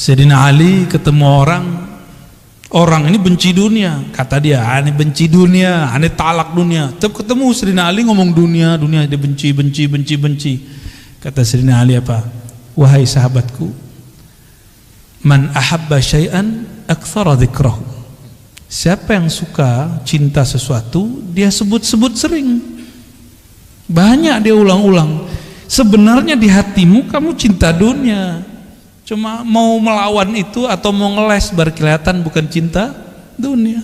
Sayyidina Ali ketemu orang ini benci dunia, kata dia, ane benci dunia, ane talak dunia. Tetap ketemu Sayyidina Ali ngomong dunia, dia benci. Kata Sayyidina Ali apa? Wahai sahabatku, man ahabba syai'an aktsara dzikrahu. Siapa yang suka cinta sesuatu, dia sebut-sebut sering. Banyak dia ulang-ulang. Sebenarnya di hatimu kamu cinta dunia. Cuma mau melawan itu atau mau ngeles baru kelihatan bukan cinta dunia.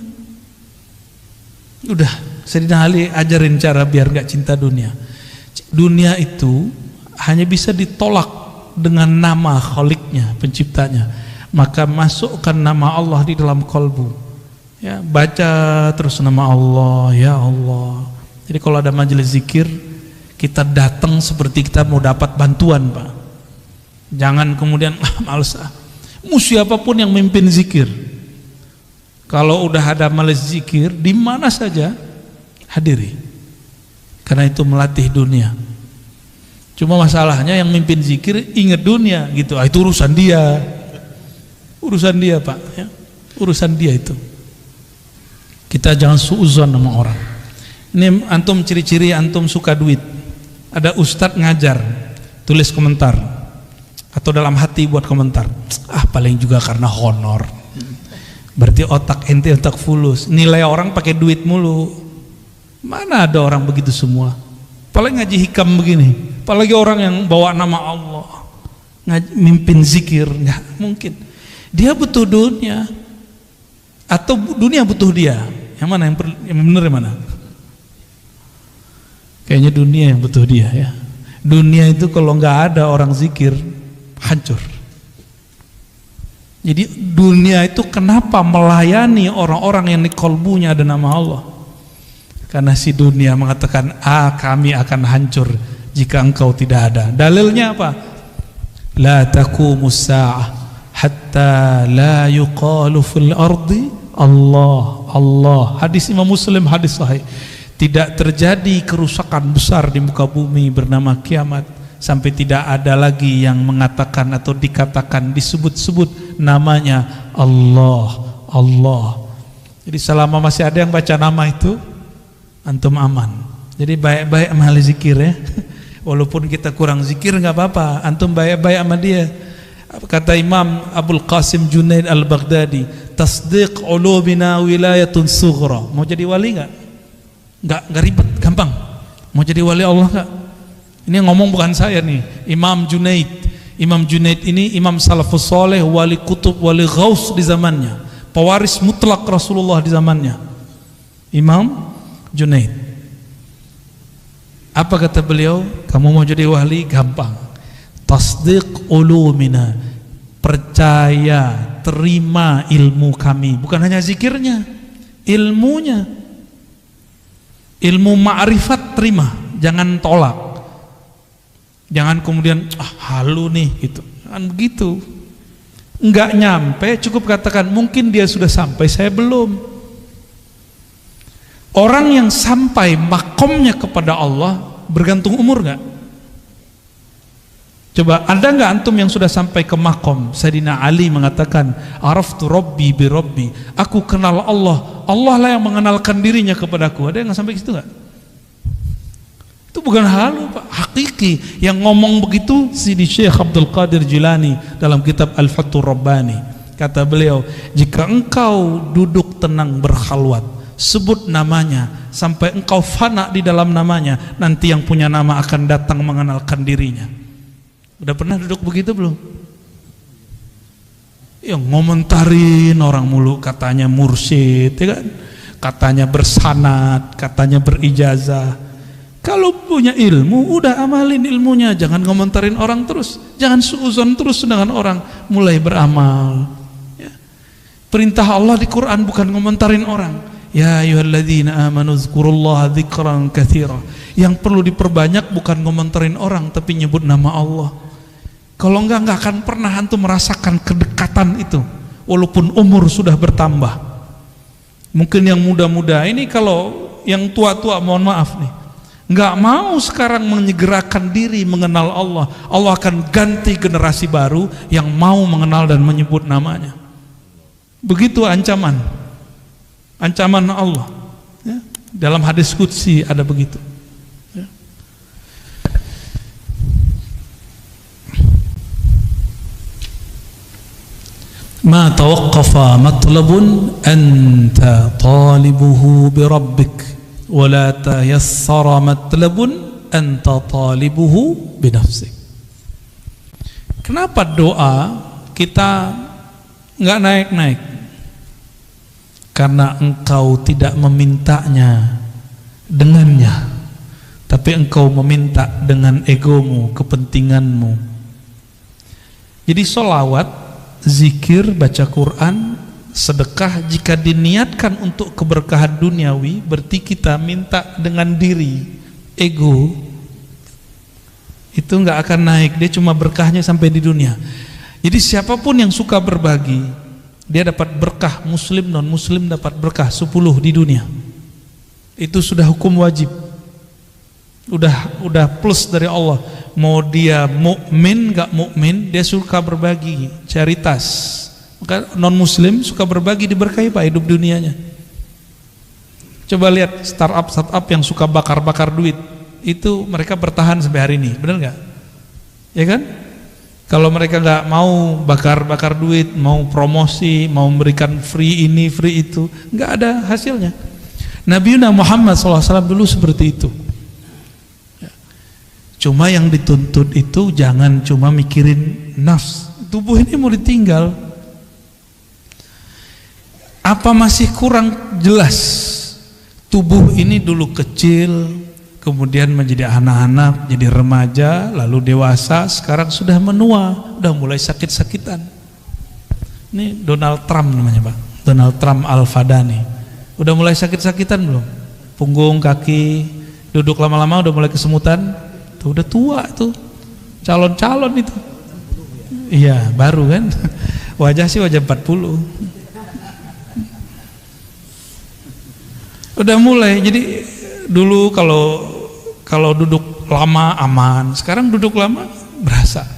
Udah, Sayyidina Ali ajarin cara biar gak cinta dunia. Dunia itu hanya bisa ditolak dengan nama Khaliknya, penciptanya. Maka masukkan nama Allah di dalam kalbu. Ya, baca terus nama Allah, ya Allah. Jadi kalau ada majelis zikir, kita datang seperti kita mau dapat bantuan, Pak. Jangan kemudian males mau siapapun yang memimpin zikir. Kalau udah ada majelis zikir di mana saja hadiri. Karena itu melatih dunia. Cuma masalahnya yang memimpin zikir ingat dunia gitu. Itu urusan dia. Urusan dia, Pak, ya. Urusan dia itu. Kita jangan suuzon sama orang. Ini antum ciri-ciri antum suka duit. Ada ustadz ngajar, tulis komentar. Atau dalam hati buat komentar, paling juga karena honor. Berarti otak ente otak fulus, nilai orang pakai duit mulu. Mana ada orang begitu semua? Paling ngaji hikam begini, apalagi orang yang bawa nama Allah, mimpin zikir, nggak mungkin. Dia butuh dunia, atau dunia butuh dia. Yang mana yang benar yang mana? Kayaknya dunia yang butuh dia, ya. Dunia itu kalau nggak ada orang zikir, hancur. Jadi dunia itu kenapa melayani orang-orang yang di kalbunya ada nama Allah? Karena si dunia mengatakan, kami akan hancur jika engkau tidak ada. Dalilnya apa? La taqumus sa'ah hatta la yuqalu fil ardi Allah, Allah. Hadis Imam Muslim, hadis sahih. Tidak terjadi kerusakan besar di muka bumi bernama kiamat sampai tidak ada lagi yang mengatakan atau dikatakan disebut-sebut namanya Allah, Allah. Jadi selama masih ada yang baca nama itu, antum aman. Jadi baik-baik sama ahli zikir, ya. Walaupun kita kurang zikir nggak apa-apa, antum baik-baik sama dia. Kata Imam Abdul Qasim Junaid Al-Baghdadi, tasdiq ulubina wilayatun sughra. Mau jadi wali nggak? Nggak ribet, gampang. Mau jadi wali Allah nggak? Ini ngomong bukan saya nih, Imam Junaid. Imam Junaid ini imam salafus soleh, wali kutub, wali ghaus di zamannya, pewaris mutlak Rasulullah di zamannya. Imam Junaid. Apa kata beliau? Kamu mau jadi wali? Gampang. Tasdiq ulumina, percaya, terima ilmu kami. Bukan hanya zikirnya, ilmunya. Ilmu ma'rifat terima, jangan tolak. Jangan kemudian halu nih gitu. Kan begitu. Enggak nyampe, cukup katakan mungkin dia sudah sampai, saya belum. Orang yang sampai makomnya kepada Allah bergantung umur enggak? Coba ada enggak antum yang sudah sampai ke makom? Sayyidina Ali mengatakan, araftu rabbi bi rabbi. Aku kenal Allah. Allah lah yang mengenalkan dirinya kepadaku. Ada yang sampai ke situ enggak? Itu bukan halu, Pak, hakiki. Yang ngomong begitu Sidi Syekh Abdul Qadir Jilani dalam kitab Al-Fathur Rabbani. Kata beliau, jika engkau duduk tenang berkhalwat, sebut namanya sampai engkau fana di dalam namanya, nanti yang punya nama akan datang mengenalkan dirinya. Udah pernah duduk begitu belum? Yang ngomentarin orang mulu, katanya mursyid, ya kan? Katanya bersanad, katanya berijazah. Kalau punya ilmu, udah amalin ilmunya. Jangan ngomentarin orang terus. Jangan suuzon terus dengan orang. Mulai beramal, ya. Perintah Allah di Quran bukan ngomentarin orang. Ya ayyuhalladzina amanu dzkurullaha dzikran katsira. Yang perlu diperbanyak bukan ngomentarin orang, tapi nyebut nama Allah. Kalau enggak akan pernah antum merasakan kedekatan itu. Walaupun umur sudah bertambah. Mungkin yang muda-muda ini, kalau yang tua-tua mohon maaf nih, nggak mau sekarang menyegerakan diri mengenal Allah, Allah akan ganti generasi baru yang mau mengenal dan menyebut namanya. Begitu ancaman Allah, ya. Dalam hadis qudsi ada begitu, ya. Ma tawaqqafa matlabun anta talibuhu bi rabbik wa la tayassara matlabun anta talibuhu bi nafsik. Kenapa doa kita nggak naik-naik? Karena engkau tidak memintanya dengannya, tapi engkau meminta dengan egomu, kepentinganmu. Jadi sholawat, zikir, baca Quran, sedekah jika diniatkan untuk keberkahan duniawi, berarti kita minta dengan diri, ego, itu nggak akan naik. Dia cuma berkahnya sampai di dunia. Jadi siapapun yang suka berbagi, dia dapat berkah. Muslim non muslim dapat berkah 10 di dunia. Itu sudah hukum wajib, udah plus dari Allah. Mau dia mukmin nggak mukmin, dia suka berbagi, charitas. Maka non muslim suka berbagi, diberkahi Pak hidup dunianya. Coba lihat startup yang suka bakar duit, itu mereka bertahan sampai hari ini, benar nggak? Ya kan? Kalau mereka nggak mau bakar duit, mau promosi, mau memberikan free ini, free itu, nggak ada hasilnya. Nabi Muhammad SAW dulu seperti itu. Cuma yang dituntut itu jangan cuma mikirin nafs. Tubuh ini mau ditinggal. Apa masih kurang jelas? Tubuh ini dulu kecil, kemudian menjadi anak-anak, jadi remaja, lalu dewasa, sekarang sudah menua, udah mulai sakit-sakitan. Ini Donald Trump namanya Pak, Donald Trump Al-Fadani. Udah mulai sakit-sakitan belum? Punggung, kaki, duduk lama-lama udah mulai kesemutan. Tuh udah tua tuh, calon-calon itu. Iya, baru kan. Wajah sih wajah 40. Udah mulai, jadi dulu kalau duduk lama aman, sekarang duduk lama berasa,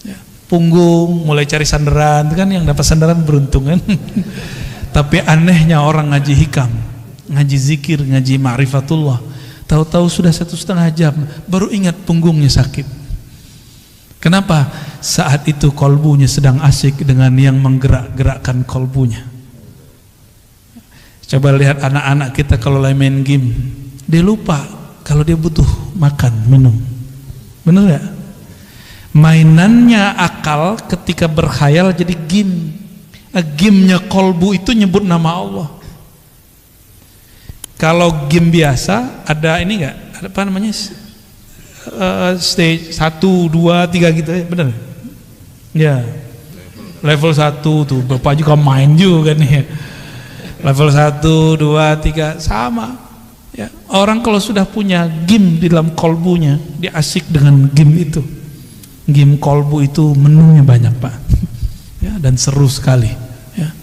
ya. Punggung mulai cari sandaran, itu kan yang dapat sandaran beruntung kan. Tapi anehnya orang ngaji hikam, ngaji zikir, ngaji ma'rifatullah, tahu-tahu sudah 1,5 jam baru ingat punggungnya sakit. Kenapa? Saat itu kolbunya sedang asik dengan yang menggerak-gerakkan kolbunya. Coba lihat anak-anak kita kalau lagi main game, dia lupa kalau dia butuh makan, minum. Bener gak? Mainannya akal ketika berkhayal jadi game. Gamenya kolbu itu nyebut nama Allah. Kalau game biasa ada ini gak? Ada apa namanya? Stage 1, 2, 3 gitu ya, bener? Ya. Level 1 tuh, Bapak juga main juga nih. Level 1, 2, 3 sama. Ya, orang kalau sudah punya game di dalam kolbunya, dia asik dengan game itu. Game kolbu itu menunya banyak Pak, ya, dan seru sekali. Ya.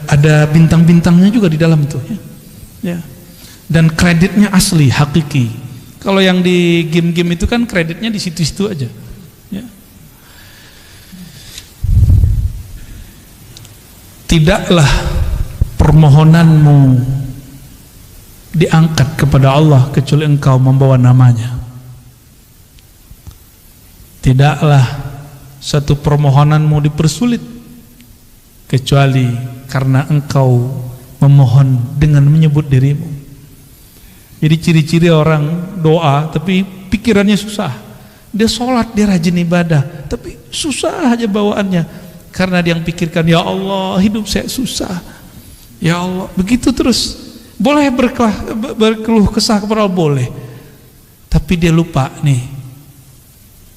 Ada bintang-bintangnya juga di dalam itu. Ya. Ya. Dan kreditnya asli, hakiki. Kalau yang di game-game itu kan kreditnya di situ-situ aja. Ya. Tidaklah permohonanmu diangkat kepada Allah kecuali engkau membawa namanya. Tidaklah satu permohonanmu dipersulit kecuali karena engkau memohon dengan menyebut dirimu. Jadi ciri-ciri orang doa tapi pikirannya susah. Dia sholat, dia rajin ibadah, tapi susah aja bawaannya. Karena dia yang pikirkan, ya Allah hidup saya susah, ya Allah, begitu terus. Boleh berkeluh kesah kepada Allah, boleh, tapi dia lupa nih.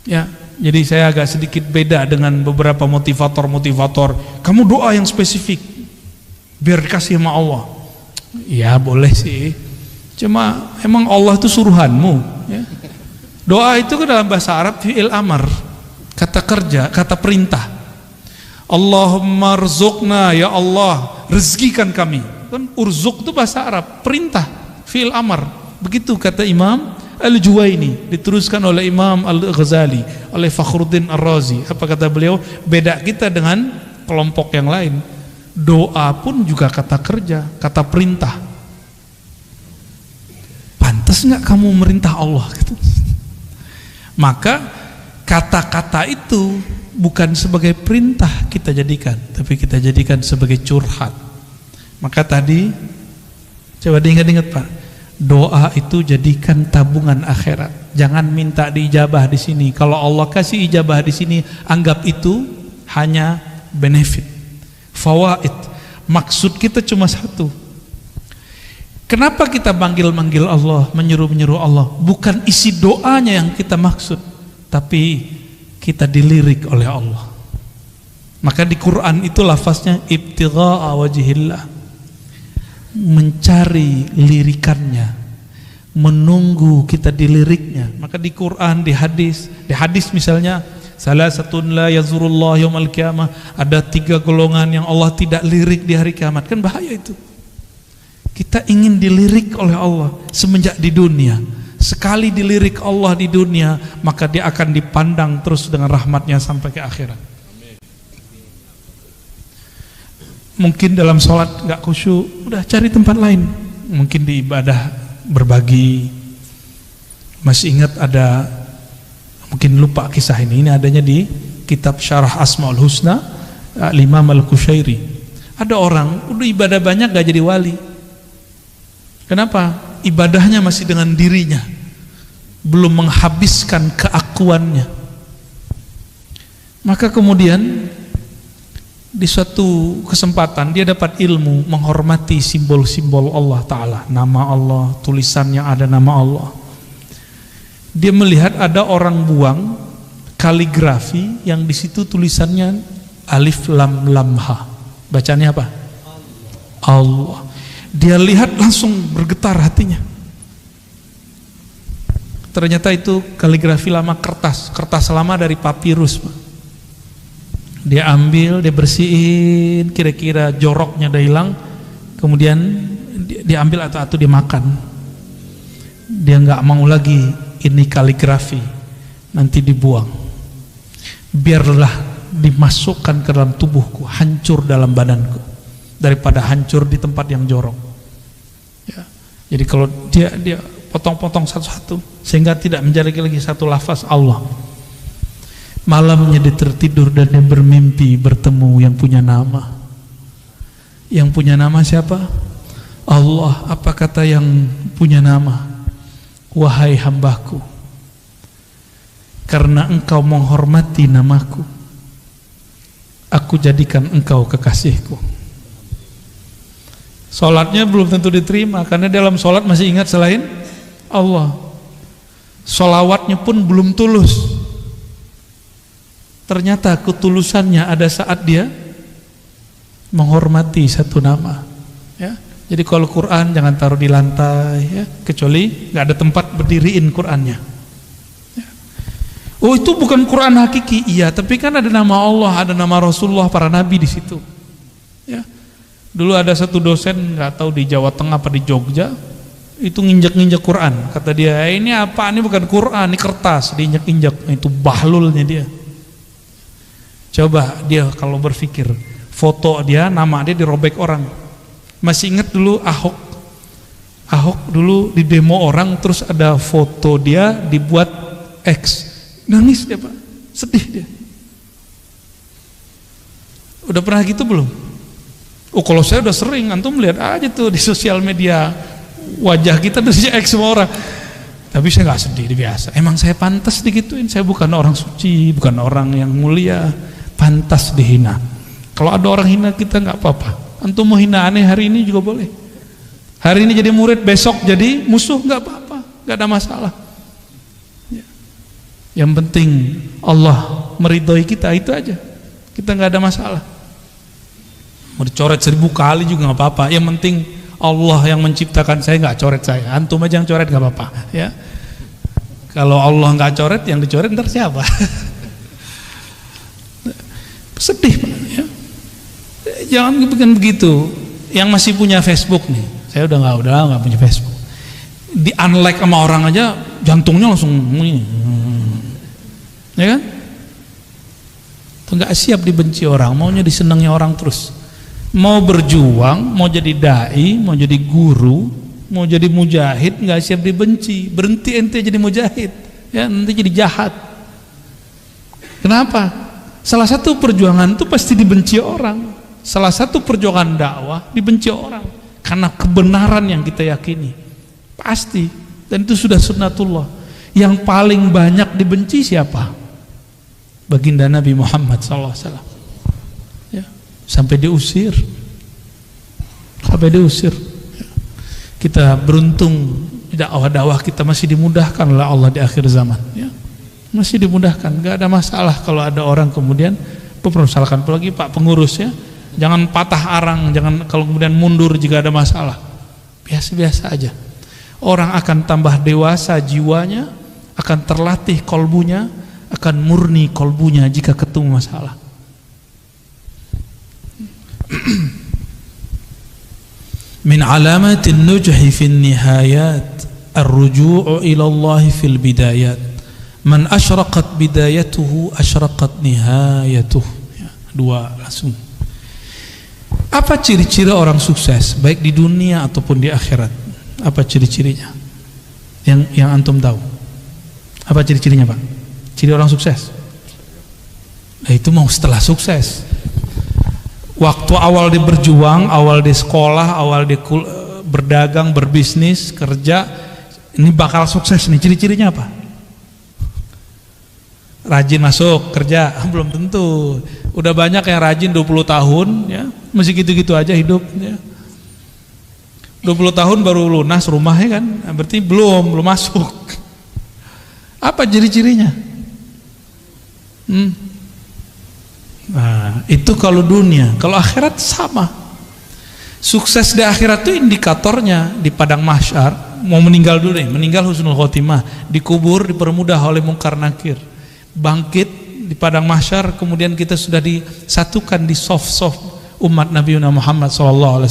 Ya, jadi saya agak sedikit beda dengan beberapa motivator. Kamu doa yang spesifik biar dikasih sama Allah. Ya boleh sih, cuma emang Allah itu suruhanmu. Ya. Doa itu kan dalam bahasa Arab fi'il amar, kata kerja, kata perintah. Allahumma rzuqna, ya Allah rezekikan kami. Kan urzuk itu bahasa Arab, perintah, fi'il amar. Begitu kata Imam Al-Juwaini, diteruskan oleh Imam Al-Ghazali, oleh Fakhruddin Ar-Razi. Apa kata beliau? Beda kita dengan kelompok yang lain. Doa pun juga kata kerja, kata perintah. Pantas nggak kamu merintah Allah? Gitu. Maka kata-kata itu bukan sebagai perintah kita jadikan, tapi kita jadikan sebagai curhat. Maka tadi coba diingat-ingat Pak, doa itu jadikan tabungan akhirat. Jangan minta diijabah di sini. Kalau Allah kasih ijabah di sini, anggap itu hanya benefit, fawaid. Maksud kita cuma satu. Kenapa kita manggil-manggil Allah, menyeru-menyeru Allah? Bukan isi doanya yang kita maksud, tapi kita dilirik oleh Allah. Maka di Quran itu lafaznya ibtigha'a wajhillah, mencari lirikannya, menunggu kita diliriknya. Maka di Quran, di hadis misalnya, salasatun la yazurullah yaumal qiyamah, ada 3 golongan yang Allah tidak lirik di hari kiamat. Kan bahaya itu. Kita ingin dilirik oleh Allah semenjak di dunia. Sekali dilirik Allah di dunia, maka dia akan dipandang terus dengan rahmatnya sampai ke akhirat. Mungkin dalam sholat nggak khusyuk, udah cari tempat lain. Mungkin di ibadah berbagi. Masih ingat ada, mungkin lupa kisah ini adanya di kitab Syarah Asmaul Husna Imam Al-Qushairi. Ada orang udah ibadah banyak gak jadi wali. Kenapa? Ibadahnya masih dengan dirinya, belum menghabiskan keakuannya. Maka kemudian di suatu kesempatan dia dapat ilmu menghormati simbol-simbol Allah Ta'ala, nama Allah, tulisan yang ada nama Allah. Dia melihat ada orang buang kaligrafi yang di situ tulisannya alif lam lam ha. Bacanya apa? Allah. Dia lihat langsung bergetar hatinya. Ternyata itu kaligrafi lama, kertas lama dari papirus, Pak. Dia ambil, dia bersihin, kira-kira joroknya udah hilang, kemudian dia ambil atau dia makan. Dia nggak mau lagi ini kaligrafi, nanti dibuang. Biarlah dimasukkan ke dalam tubuhku, hancur dalam badanku, daripada hancur di tempat yang jorok. Ya. Jadi kalau dia potong-potong satu-satu sehingga tidak menjadi lagi satu lafaz Allah. Malamnya dia tertidur dan dia bermimpi bertemu yang punya nama. Yang punya nama siapa? Allah. Apa kata yang punya nama? Wahai hambaku, karena engkau menghormati namaku, aku jadikan engkau kekasihku. Sholatnya belum tentu diterima, karena dalam sholat masih ingat selain Allah. Sholawatnya pun belum tulus. Ternyata ketulusannya ada saat dia menghormati satu nama. Ya. Jadi kalau Quran jangan taruh di lantai, ya, kecuali nggak ada tempat berdiriin Qurannya. Ya. Oh itu bukan Quran hakiki, iya, tapi kan ada nama Allah, ada nama Rasulullah, para nabi di situ. Ya. Dulu ada satu dosen, nggak tahu di Jawa Tengah apa di Jogja, itu nginjak-nginjak Quran. Kata dia, ini apa? Ini bukan Quran, ini kertas, diinjak-injak. Itu bahlulnya dia. Coba dia kalau berpikir, foto dia, nama dia dirobek orang. Masih ingat dulu Ahok dulu di demo orang, terus ada foto dia dibuat X. Nangis dia, Pak, sedih dia. Udah pernah gitu belum? Oh kalau saya udah sering, antum lihat aja tuh di sosial media wajah kita tuh X semua orang. Tapi saya nggak sedih, biasa. Emang saya pantas digituin, saya bukan orang suci, bukan orang yang mulia. Pantas dihina. Kalau ada orang hina kita nggak apa-apa. Antum mau hina aneh hari ini juga boleh. Hari ini jadi murid, besok jadi musuh, nggak apa-apa, nggak ada masalah. Ya. Yang penting Allah meridhoi kita, itu aja. Kita nggak ada masalah. Mau dicoret 1000 kali juga nggak apa-apa. Yang penting Allah yang menciptakan saya nggak coret saya. Antum aja yang coret nggak apa-apa. Ya. Kalau Allah nggak coret, yang dicoret ntar siapa? Sedih, Pak, ya. Jangan bikin begitu. Yang masih punya Facebook nih, saya udah nggak punya Facebook. di unlike sama orang aja jantungnya langsung ya kan, nggak siap dibenci orang, maunya disenangi orang terus, mau berjuang, mau jadi dai, mau jadi guru, mau jadi mujahid, nggak siap dibenci. Berhenti ente jadi mujahid ya, nanti jadi jahat. Kenapa? Salah satu perjuangan itu pasti dibenci orang, salah satu perjuangan dakwah dibenci orang karena kebenaran yang kita yakini pasti, dan itu sudah sunnatullah. Yang paling banyak dibenci siapa? Baginda Nabi Muhammad SAW ya, sampai diusir ya. Kita beruntung dakwah-dakwah kita masih dimudahkan oleh Allah di akhir zaman ya. Masih dimudahkan, gak ada masalah kalau ada orang kemudian mempermasalahkan, apalagi Pak pengurus ya, jangan patah arang, jangan kalau kemudian mundur jika ada masalah, biasa-biasa aja. Orang akan tambah dewasa jiwanya, akan terlatih kolbunya, akan murni kolbunya jika ketemu masalah. Min alamatin nujhi fin nihayat ar-ruju'u ila Allah fil bidayat. Man asyraqat bidayatuhu asyraqat nihayatuh. Ya, dua langsung. Apa ciri-ciri orang sukses baik di dunia ataupun di akhirat? Apa ciri-cirinya? Yang antum tahu. Apa ciri-cirinya, Pak? Ciri orang sukses. Nah, itu mau setelah sukses. Waktu awal dia berjuang, awal dia sekolah, awal dia berdagang, berbisnis, kerja, ini bakal sukses nih. Ciri-cirinya apa? Rajin masuk kerja, belum tentu. Udah banyak yang rajin 20 tahun ya, masih gitu-gitu aja hidup ya. 20 tahun baru lunas rumahnya kan, berarti belum masuk. Apa ciri-cirinya? Nah, itu kalau dunia. Kalau akhirat sama. Sukses di akhirat itu indikatornya di padang mahsyar. Mau meninggal dulu nih, meninggal husnul khotimah, dikubur dipermudah oleh mungkar nakir. Bangkit di padang mahsyar, kemudian kita sudah disatukan di soft umat Nabi Muhammad SAW.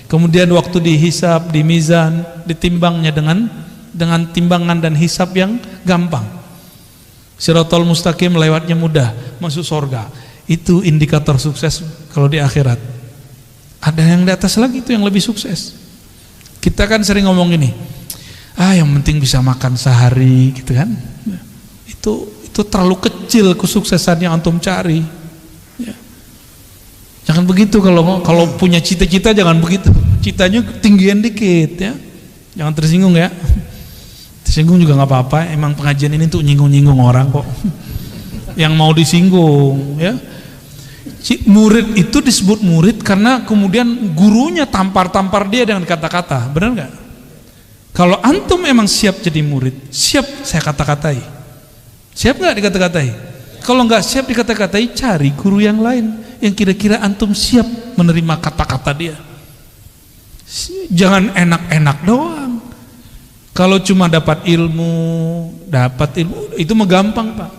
Kemudian waktu dihisab, di mizan, ditimbangnya dengan timbangan dan hisab yang gampang. Siratal mustaqim lewatnya mudah, masuk surga. Itu indikator sukses kalau di akhirat. Ada yang di atas lagi, itu yang lebih sukses. Kita kan sering ngomong gini, yang penting bisa makan sehari gitu kan. Itu terlalu kecil kesuksesan yang antum cari ya. Jangan begitu, kalau punya cita-cita jangan begitu, citanya tinggian dikit ya, jangan tersinggung ya. Tersinggung juga nggak apa-apa, emang pengajian ini tuh nyinggung-nyinggung orang kok yang mau disinggung ya. Murid itu disebut murid karena kemudian gurunya tampar-tampar dia dengan kata-kata, benar nggak? Kalau antum emang siap jadi murid, siap saya kata-katai. Siap nggak dikata-katai? Kalau nggak siap dikata-katai, cari guru yang lain yang kira-kira antum siap menerima kata-kata dia. Jangan enak-enak doang. Kalau cuma dapat ilmu itu mah gampang, Pak.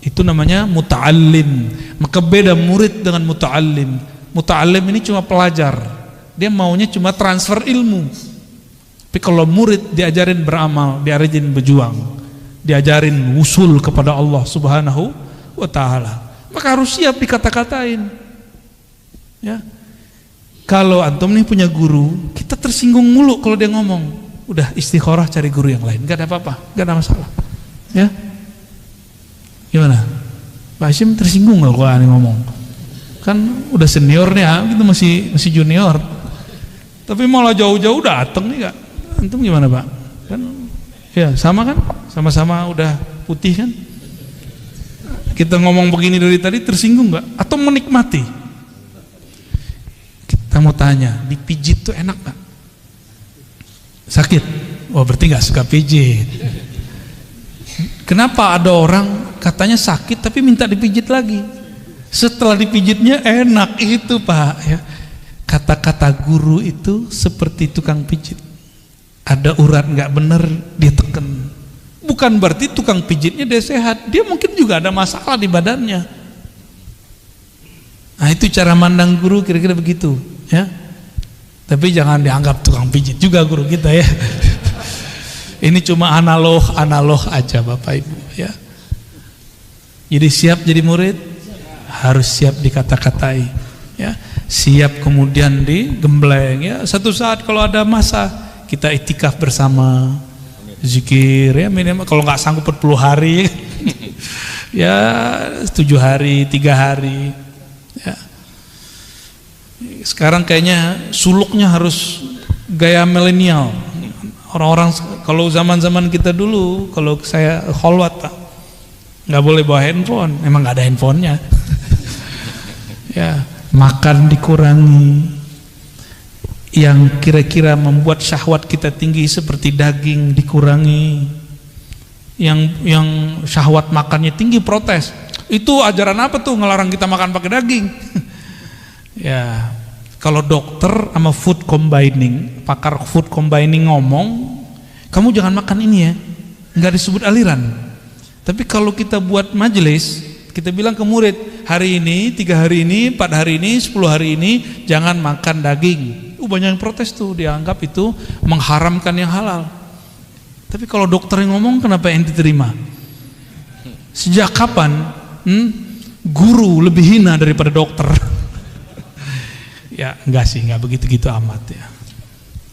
Itu namanya muta'allim. Maka beda murid dengan muta'allim. Muta'allim ini cuma pelajar, dia maunya cuma transfer ilmu. Tapi kalau murid diajarin beramal, diajarin berjuang, diajarin usul kepada Allah Subhanahu wa ta'ala, maka harus siap dikata-katain ya. Kalau antum nih punya guru, kita tersinggung mulu kalau dia ngomong, udah istikharah cari guru yang lain, gak ada apa-apa, gak ada masalah ya. Gimana? Pak Hashim tersinggung gak kalau aneh ngomong? Kan udah senior nih, kita masih junior, tapi malah jauh-jauh dateng nih gak? Antum gimana Pak? Kan ya sama kan, sama-sama udah putih kan. Kita ngomong begini dari tadi tersinggung nggak? Atau menikmati? Kita mau tanya, dipijit tuh enak nggak? Sakit? Oh berarti nggak suka pijit. Kenapa ada orang katanya sakit tapi minta dipijit lagi? Setelah dipijitnya enak, itu Pak ya. Kata-kata guru itu seperti tukang pijit. Ada urat nggak bener dia teken, bukan berarti tukang pijitnya dia sehat, dia mungkin juga ada masalah di badannya. Nah itu cara mandang guru kira-kira begitu ya. Tapi jangan dianggap tukang pijit juga guru kita ya. Ini cuma analog aja Bapak Ibu ya. Jadi siap jadi murid, harus siap dikata-katai ya. Siap kemudian digembleng ya. Satu saat kalau ada masa kita itikaf bersama, zikir ya minimal, kalau nggak sanggup 40 hari ya 7 hari 3 hari ya. Sekarang kayaknya suluknya harus gaya milenial. Orang-orang kalau zaman-zaman kita dulu, kalau saya kholwat Pak, nggak boleh bawa handphone, emang nggak ada handphonenya ya. Makan dikurangi, yang kira-kira membuat syahwat kita tinggi seperti daging dikurangi, yang syahwat makannya tinggi protes. Itu ajaran apa tuh ngelarang kita makan pakai daging? Ya, kalau dokter sama food combining, pakar food combining ngomong, kamu jangan makan ini ya, nggak disebut aliran. Tapi kalau kita buat majelis, kita bilang ke murid, hari ini, 3 hari ini, 4 hari ini, 10 hari ini jangan makan daging. Banyak yang protes tuh, dianggap itu mengharamkan yang halal. Tapi kalau dokter yang ngomong, kenapa yang diterima? Sejak kapan guru lebih hina daripada dokter? Ya enggak sih, enggak begitu-gitu amat ya.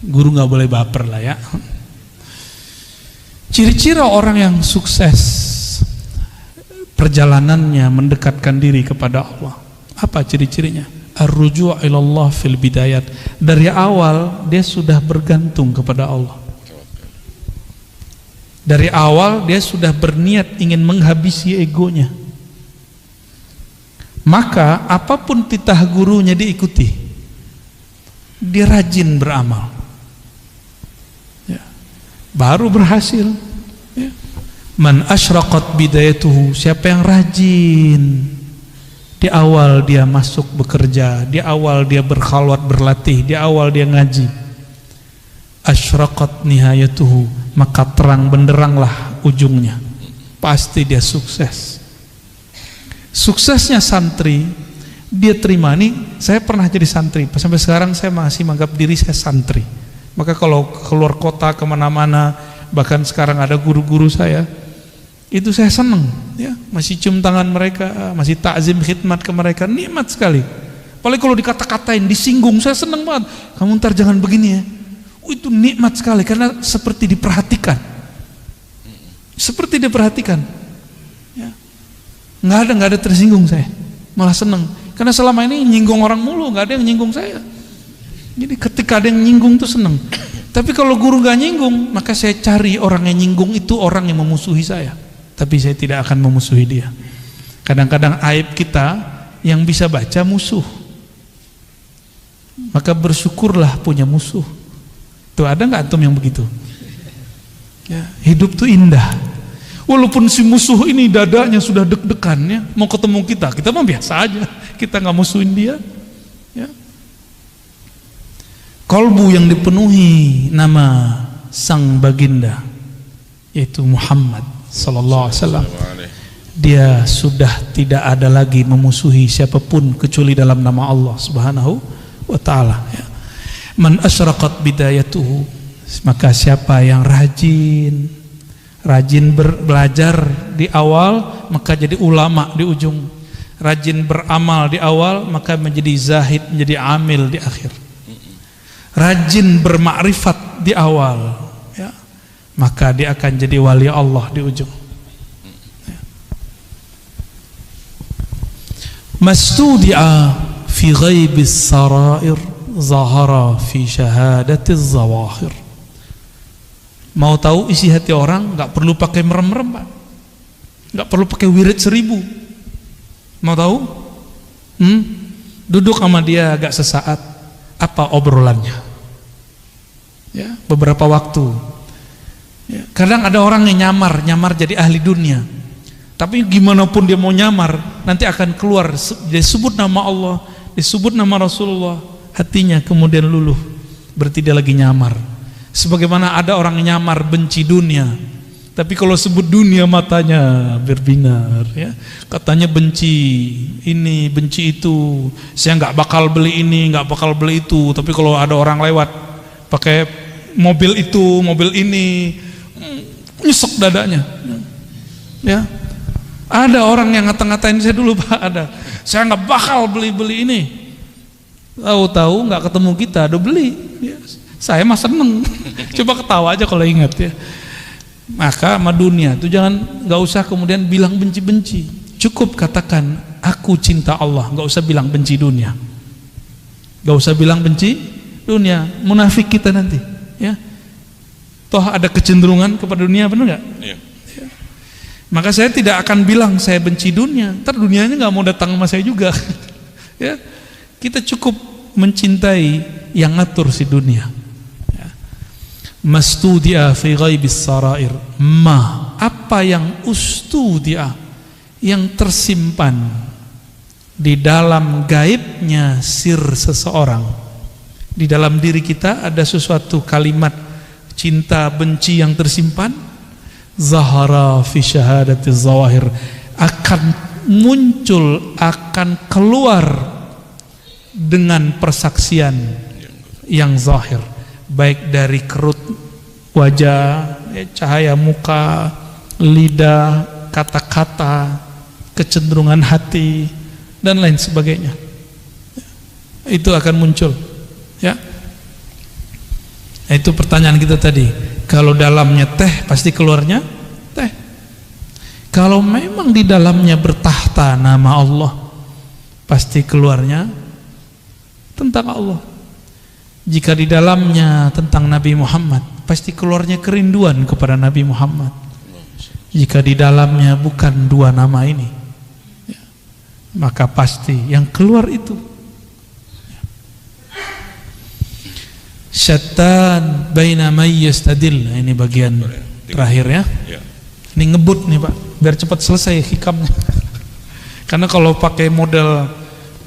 Guru nggak boleh baper lah ya. Ciri-ciri orang yang sukses perjalanannya mendekatkan diri kepada Allah, apa ciri-cirinya? Ar-ruju' ilallah fil bidayat. Dari awal dia sudah bergantung kepada Allah. Dari awal dia sudah berniat ingin menghabisi egonya. Maka apapun titah gurunya diikuti. Dia rajin beramal ya. Baru berhasil ya. Man asyraqat bidayatuhu, siapa yang rajin di awal dia masuk bekerja, di awal dia berkhalwat berlatih, di awal dia ngaji, asyraqat nihayatuhu, maka terang benderanglah ujungnya, pasti dia sukses. Suksesnya santri, dia terima. Nih saya pernah jadi santri, sampai sekarang saya masih menganggap diri saya santri. Maka kalau keluar kota kemana-mana, bahkan sekarang ada guru-guru saya, itu saya senang ya, masih cium tangan mereka, masih takzim khidmat ke mereka, nikmat sekali. Apalagi kalau dikata-katain, disinggung, saya senang banget. Kamu ntar jangan begini ya. Itu nikmat sekali karena seperti diperhatikan. Seperti diperhatikan. Ya. Nggak ada tersinggung saya. Malah senang. Karena selama ini nyinggung orang mulu, nggak ada yang nyinggung saya. Jadi ketika ada yang nyinggung tuh senang. Tapi kalau guru nggak nyinggung, maka saya cari orang yang nyinggung itu orang yang memusuhi saya. Tapi saya tidak akan memusuhi dia. Kadang-kadang aib kita yang bisa baca musuh. Maka bersyukurlah punya musuh. Tuh ada nggak antum yang begitu? Ya, hidup tuh indah. Walaupun si musuh ini dadanya sudah deg-degan ya, mau ketemu kita mah biasa aja. Kita nggak musuhin dia. Ya. Kolbu yang dipenuhi nama sang baginda, yaitu Muhammad sallallahu alaihi wasallam, dia sudah tidak ada lagi memusuhi siapapun kecuali dalam nama Allah subhanahu wa ta'ala ya. Man asyraqat bidayatuhu, maka siapa yang rajin belajar di awal, maka jadi ulama di ujung. Rajin beramal di awal, maka menjadi zahid, menjadi amil di akhir. Rajin bermakrifat di awal ya, maka dia akan jadi wali Allah di ujung. Mastudi'a fi ghaibis sarair, zahara fi syahadatiz zawahir. Mau tahu isi hati orang, nggak perlu pakai merem-merem, Pak. Nggak perlu pakai wirid 1000. Mau tahu? Duduk sama dia agak sesaat, apa obrolannya? Ya, beberapa waktu. Ya, kadang ada orang yang nyamar jadi ahli dunia. Tapi gimana pun dia mau nyamar, nanti akan keluar disebut nama Allah, disebut nama Rasulullah, hatinya kemudian luluh. Berarti dia lagi nyamar. Sebagaimana ada orang yang nyamar benci dunia, tapi kalau sebut dunia matanya berbinar ya. Katanya benci ini, benci itu. Saya nggak bakal beli ini, nggak bakal beli itu. Tapi kalau ada orang lewat pakai mobil itu, mobil ini, nyesek dadanya. Ya, ada orang yang ngata-ngatain saya dulu, Pak, ada. Saya nggak bakal beli ini. Tahu-tahu nggak ketemu kita, udah beli. Ya, saya mah seneng. Coba ketawa aja kalau ingat ya. Maka sama dunia itu nggak usah kemudian bilang benci-benci. Cukup katakan aku cinta Allah, nggak usah bilang benci dunia. Nggak usah bilang benci dunia, munafik kita nanti. Ya, toh ada kecenderungan kepada dunia, benar nggak? Ya. Ya. Maka saya tidak akan bilang saya benci dunia. Ntar dunianya nggak mau datang sama saya juga. Ya, kita cukup mencintai yang ngatur si dunia. Mastudia fi ghaibis sarair, apa yang ustudia, yang tersimpan di dalam gaibnya sir seseorang. Di dalam diri kita ada sesuatu kalimat cinta benci yang tersimpan, zahara fi syahadatiz zawahir, akan muncul, akan keluar dengan persaksian yang zahir, baik dari kerut wajah, cahaya muka, lidah, kata-kata, kecenderungan hati, dan lain sebagainya. Itu akan muncul. Ya, itu pertanyaan kita tadi. Kalau dalamnya teh, pasti keluarnya teh. Kalau memang di dalamnya bertahta nama Allah, pasti keluarnya tentang Allah. Jika di dalamnya tentang Nabi Muhammad, pasti keluarnya kerinduan kepada Nabi Muhammad. Jika di dalamnya bukan dua nama ini, ya, maka pasti yang keluar itu syattan baina may yastadil. Nah, ini bagian terakhir ya. Ini ngebut nih Pak, biar cepat selesai hikamnya. Karena kalau pakai model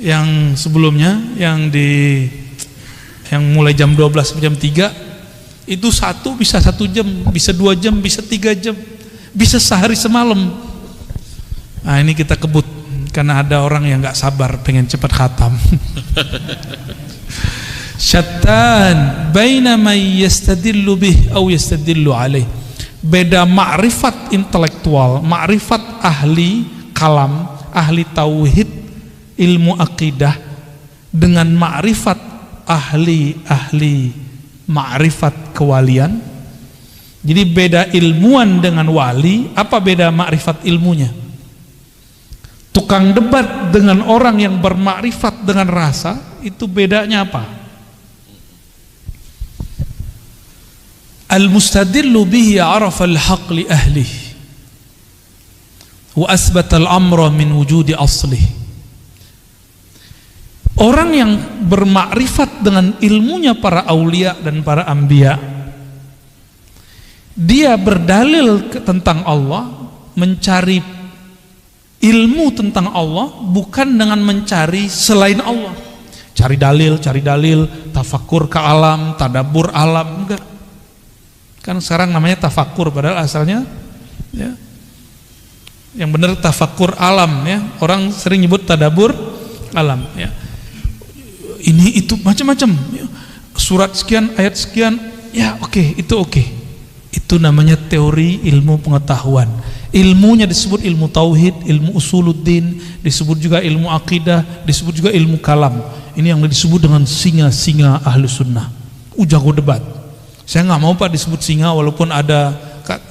yang sebelumnya, yang mulai jam 12 sampai jam 3, itu satu bisa 1 jam, bisa 2 jam, bisa 3 jam, bisa sehari semalam. Nah, ini kita kebut karena ada orang yang nggak sabar pengen cepat khatam. Syattan baina may yastadillu bih aw yastadillu alaih. Beda ma'rifat intelektual, ma'rifat ahli kalam, ahli tauhid, ilmu akidah, dengan ma'rifat ahli ma'rifat kewalian. Jadi beda ilmuwan dengan wali. Apa beda ma'rifat ilmunya? Tukang debat dengan orang yang bermakrifat dengan rasa, itu bedanya apa? Al-mustadillu bihi arafa al-haq li ahlih wa asbata al-amra min wujudi aslih. Orang yang bermakrifat dengan ilmunya para aulia dan para anbiya, dia berdalil tentang Allah, mencari ilmu tentang Allah bukan dengan mencari selain Allah. Cari dalil, tafakur ke alam, tadabbur alam, enggak. Kan sekarang namanya tafakur, padahal asalnya ya, yang benar tafakur alam ya. Orang sering nyebut tadabbur alam ya. Ini itu macam-macam ya. Surat sekian, ayat sekian, ya oke, itu oke. Itu namanya teori ilmu pengetahuan. Ilmunya disebut ilmu tauhid, ilmu usuluddin, disebut juga ilmu akidah, disebut juga ilmu kalam. Ini yang disebut dengan singa-singa ahlu sunnah. Jago debat. Saya nggak mau Pak disebut singa, walaupun ada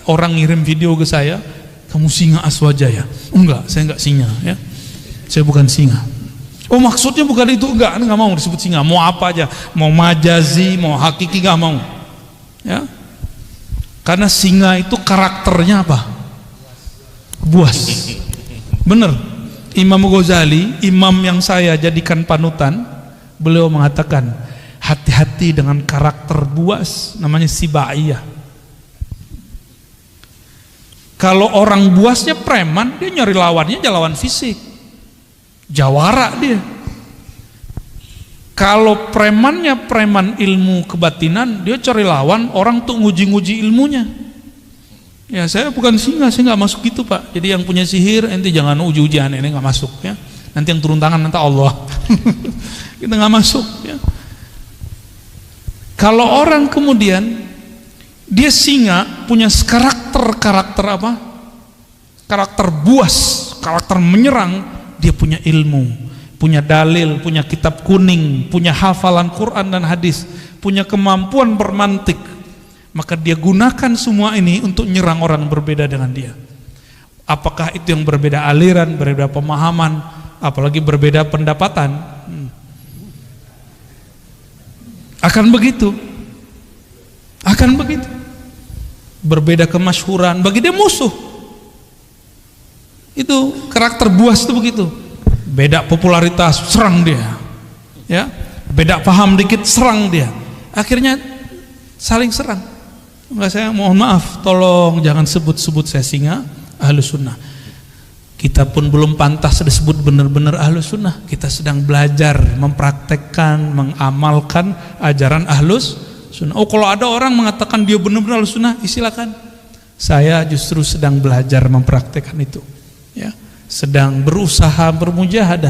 orang ngirim video ke saya, kamu singa Aswajaya. Enggak, saya enggak singa ya. Saya bukan singa. Oh, maksudnya bukan itu, enggak mau disebut singa. Mau apa aja, mau majazi, mau hakiki, enggak mau. Ya. Karena singa itu karakternya apa? Buas. Bener. Imam Ghazali, imam yang saya jadikan panutan, beliau mengatakan, hati-hati dengan karakter buas, namanya sibaiyah. Kalau orang buasnya preman, dia nyari lawannya lawan fisik, jawara dia. Kalau premannya preman ilmu kebatinan, dia cari lawan orang tuh nguji-nguji ilmunya. Ya, saya bukan singa, saya nggak masuk gitu Pak. Jadi yang punya sihir, ente jangan uji-ujian, ini nggak masuk ya. Nanti yang turun tangan nanti Allah. Kita nggak masuk ya. Kalau orang kemudian Dia singa punya karakter apa? Karakter buas, karakter menyerang. Dia punya ilmu, punya dalil, punya kitab kuning, punya hafalan Quran dan hadis, punya kemampuan bermantik. Maka dia gunakan semua ini untuk nyerang orang berbeda dengan dia. Apakah itu yang berbeda aliran, berbeda pemahaman, apalagi berbeda pendapatan? Akan begitu. Berbeda kemasyhuran, bagi dia musuh. Itu karakter buas itu begitu. Beda popularitas, serang dia. Ya, beda paham dikit, serang dia. Akhirnya saling serang. Maka saya mohon maaf, tolong jangan sebut-sebut saya singa Ahlus Sunnah. Kita pun belum pantas disebut benar-benar Ahlus Sunnah. Kita sedang belajar, mempraktekkan, mengamalkan ajaran Ahlus Sunnah. Oh, kalau ada orang mengatakan dia benar-benar Ahlus Sunnah, silakan. Saya justru sedang belajar mempraktekkan itu. Ya, sedang berusaha bermujahadah.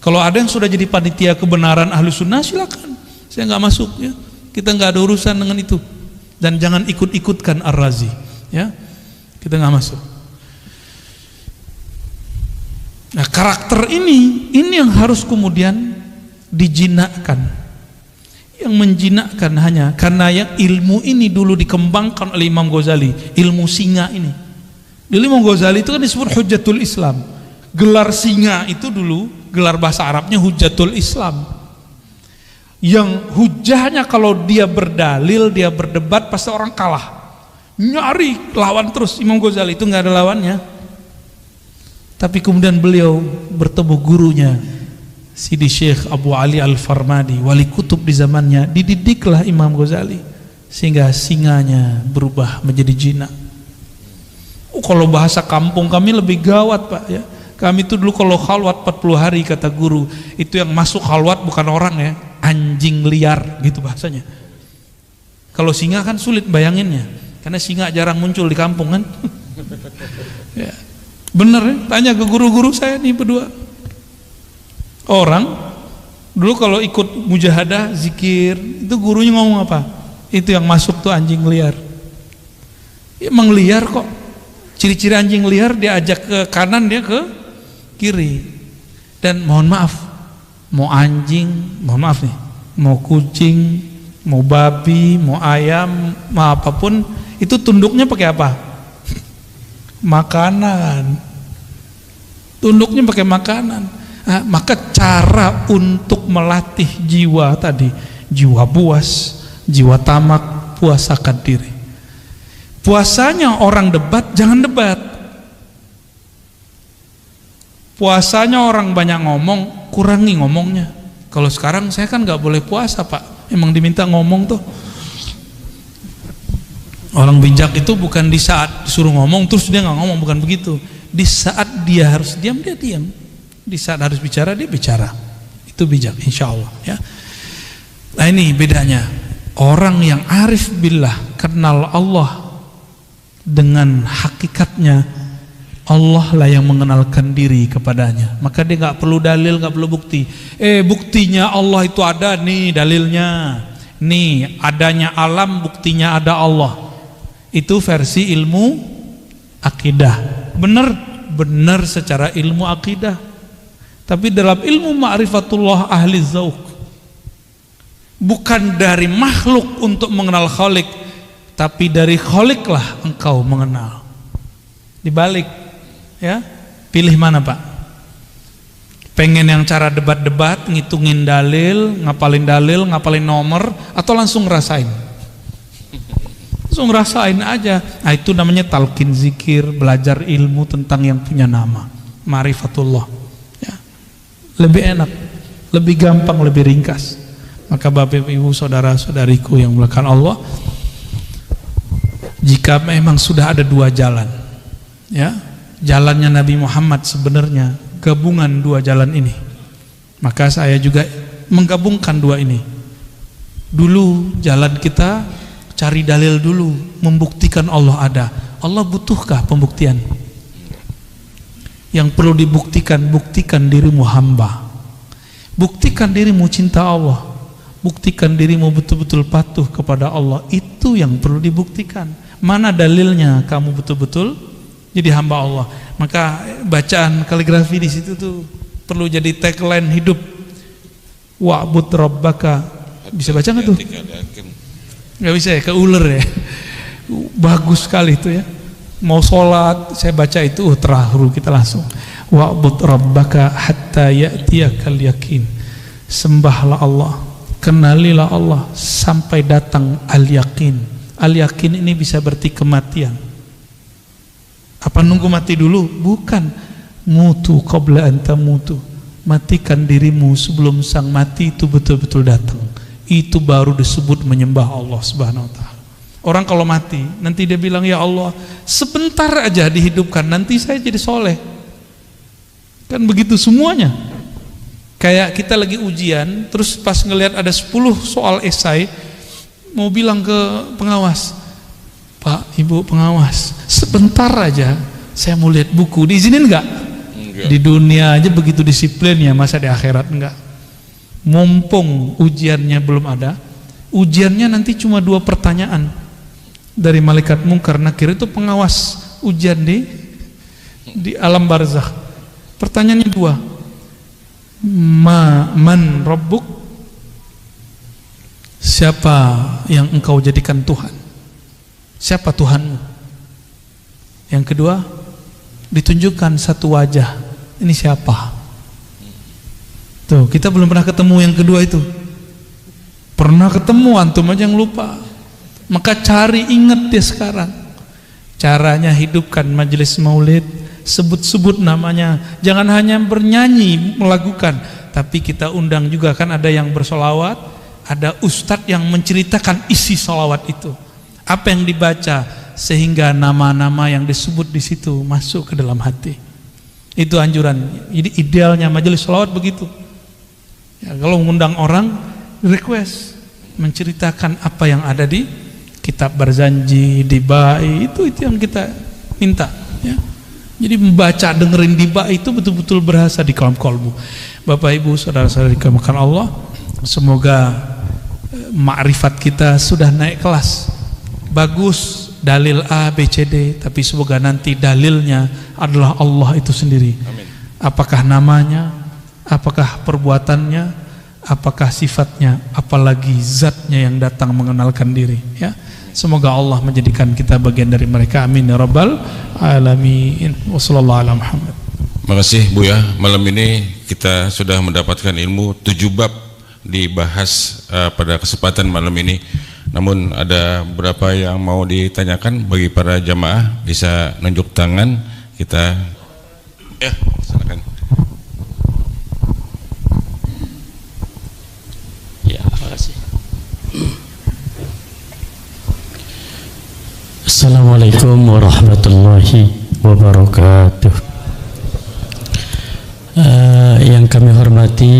Kalau ada yang sudah jadi panitia kebenaran Ahlus Sunnah, silakan. Saya nggak masuk, ya. Kita nggak ada urusan dengan itu. Dan jangan ikut-ikutkan Ar-Razi, ya. Kita nggak masuk. Nah, karakter ini yang harus kemudian dijinakkan. Yang menjinakkan hanya karena yang ilmu ini dulu dikembangkan oleh Imam Ghazali, ilmu singa ini. Dulu Imam Ghazali itu kan disebut Hujjatul Islam. Gelar singa itu dulu, gelar bahasa Arabnya Hujjatul Islam. Yang hujahnya kalau dia berdalil, dia berdebat, pasti orang kalah. Nyari lawan terus. Imam Ghazali itu nggak ada lawannya. Tapi kemudian beliau bertemu gurunya, Sidi Syekh Abu Ali Al-Farmadi, wali kutub di zamannya. Dididiklah Imam Ghazali sehingga singanya berubah menjadi jinak. Kalau bahasa kampung kami lebih gawat, Pak, ya. Kami itu dulu kalau khalwat 40 hari kata guru, itu yang masuk khalwat bukan orang, ya, anjing liar gitu bahasanya. Kalau singa kan sulit bayanginnya, karena singa jarang muncul di kampung kan. Ya. Bener, ya? Tanya ke guru-guru saya nih berdua. Orang dulu kalau ikut mujahadah zikir, itu gurunya ngomong apa? Itu yang masuk tuh anjing liar. Emang liar kok. Ciri-ciri anjing liar, dia ajak ke kanan, dia ke kiri. Dan mohon maaf, mau anjing, mohon maaf nih, mau kucing, mau babi, mau ayam, mau apapun, itu tunduknya pakai apa? Makanan. Tunduknya pakai makanan. Nah, maka cara untuk melatih jiwa tadi, jiwa buas, jiwa tamak, puasakan diri. Puasanya orang debat, jangan debat. Puasanya orang banyak ngomong, kurangi ngomongnya. Kalau sekarang saya kan nggak boleh puasa, Pak. Emang diminta ngomong tuh. Orang bijak itu bukan di saat disuruh ngomong terus dia nggak ngomong, bukan begitu. Di saat dia harus diam, dia diam. Di saat harus bicara, dia bicara. Itu bijak, insya Allah, ya. Nah, ini bedanya. Orang yang arif billah, kenal Allah dengan hakikatnya, Allah lah yang mengenalkan diri kepadanya. Maka dia nggak perlu dalil, nggak perlu bukti. Buktinya Allah itu ada nih, dalilnya. Nih adanya alam, buktinya ada Allah. Itu versi ilmu akidah. Benar secara ilmu akidah. Tapi dalam ilmu ma'rifatullah ahli zauq, bukan dari makhluk untuk mengenal Khalik, tapi dari Khaliklah engkau mengenal. Dibalik, ya. Pilih mana, Pak? Pengen yang cara debat-debat, ngitungin dalil, ngapalin nomor, atau langsung rasain? Langsung rasain aja. Nah, itu namanya talqin zikir, belajar ilmu tentang yang punya nama, ma'rifatullah, ya. Lebih enak, lebih gampang, lebih ringkas. Maka Bapak Ibu saudara-saudariku yang dimuliakan Allah, jika memang sudah ada dua jalan, ya, jalannya Nabi Muhammad sebenarnya gabungan dua jalan ini, maka saya juga menggabungkan dua ini. Dulu jalan kita cari dalil dulu, membuktikan Allah ada. Allah butuhkah pembuktian? Yang perlu dibuktikan, buktikan dirimu hamba, buktikan dirimu cinta Allah, Buktikan dirimu betul-betul patuh kepada Allah. Itu yang perlu dibuktikan. Mana dalilnya kamu betul-betul jadi hamba Allah? Maka bacaan kaligrafi di situ tuh perlu jadi tagline hidup. Wa'bud rabbaka. Bisa baca nggak tuh? Nggak bisa ya, keuler ya. Bagus sekali itu ya. Mau sholat saya baca itu terharu kita langsung. Wa'bud rabbaka hatta ya'tiyakal yakin. Sembahlah Allah, kenalilah Allah sampai datang al-yakin. Al-yakin ini bisa berarti kematian. Apa nunggu mati dulu? Bukan. Mutu qabla an tamutu. Matikan dirimu sebelum sang mati itu betul-betul datang. Itu baru disebut menyembah Allah Subhanahu wa taala. Orang kalau mati nanti dia bilang, ya Allah sebentar aja dihidupkan, nanti saya jadi soleh. Kan begitu semuanya. Kayak kita lagi ujian, terus pas ngelihat ada 10 soal esai, mau bilang ke pengawas, Pak, Ibu pengawas, sebentar aja saya mau lihat buku, diizinin enggak? Di dunia aja begitu disiplinnya, masa di akhirat enggak? Mumpung ujiannya belum ada, ujiannya nanti cuma 2 pertanyaan dari malaikat Munkar Nakir, itu pengawas ujian di alam barzakh. Pertanyaannya 2. Man rabbuk? Siapa yang engkau jadikan Tuhan? Siapa Tuhanmu? Yang kedua, ditunjukkan satu wajah. Ini siapa? Tuh, kita belum pernah ketemu yang kedua itu. Pernah ketemu, antum aja yang lupa. Maka cari, ingat dia sekarang. Caranya hidupkan majelis maulid, sebut-sebut namanya. Jangan hanya bernyanyi, melakukan, tapi kita undang juga. Kan ada yang bersolawat, ada ustadz yang menceritakan isi solawat itu, apa yang dibaca, sehingga nama-nama yang disebut di situ masuk ke dalam hati. Itu anjuran. Jadi idealnya majelis solawat begitu ya, kalau mengundang orang, request menceritakan apa yang ada di kitab Barzanji, di Ba'i, itu yang kita minta ya. Jadi membaca, dengerin di Ba'i itu betul-betul berasa di kalam kolbu. Bapak Ibu saudara-saudari dimuliakan Allah, semoga makrifat kita sudah naik kelas. Bagus dalil A, B, C, D, tapi semoga nanti dalilnya adalah Allah itu sendiri. Amin. Apakah namanya, apakah perbuatannya, apakah sifatnya, apalagi zatnya yang datang mengenalkan diri ya. Semoga Allah menjadikan kita bagian dari mereka. Amin ya rabbal alamin. Wassallallahu ala Muhammad. Makasih Buya, malam ini kita sudah mendapatkan ilmu 7 bab dibahas pada kesempatan malam ini. Namun ada beberapa yang mau ditanyakan bagi para jamaah, bisa nunjuk tangan kita. Ya, silakan. Ya, makasih. Assalamualaikum warahmatullahi wabarakatuh. Yang kami hormati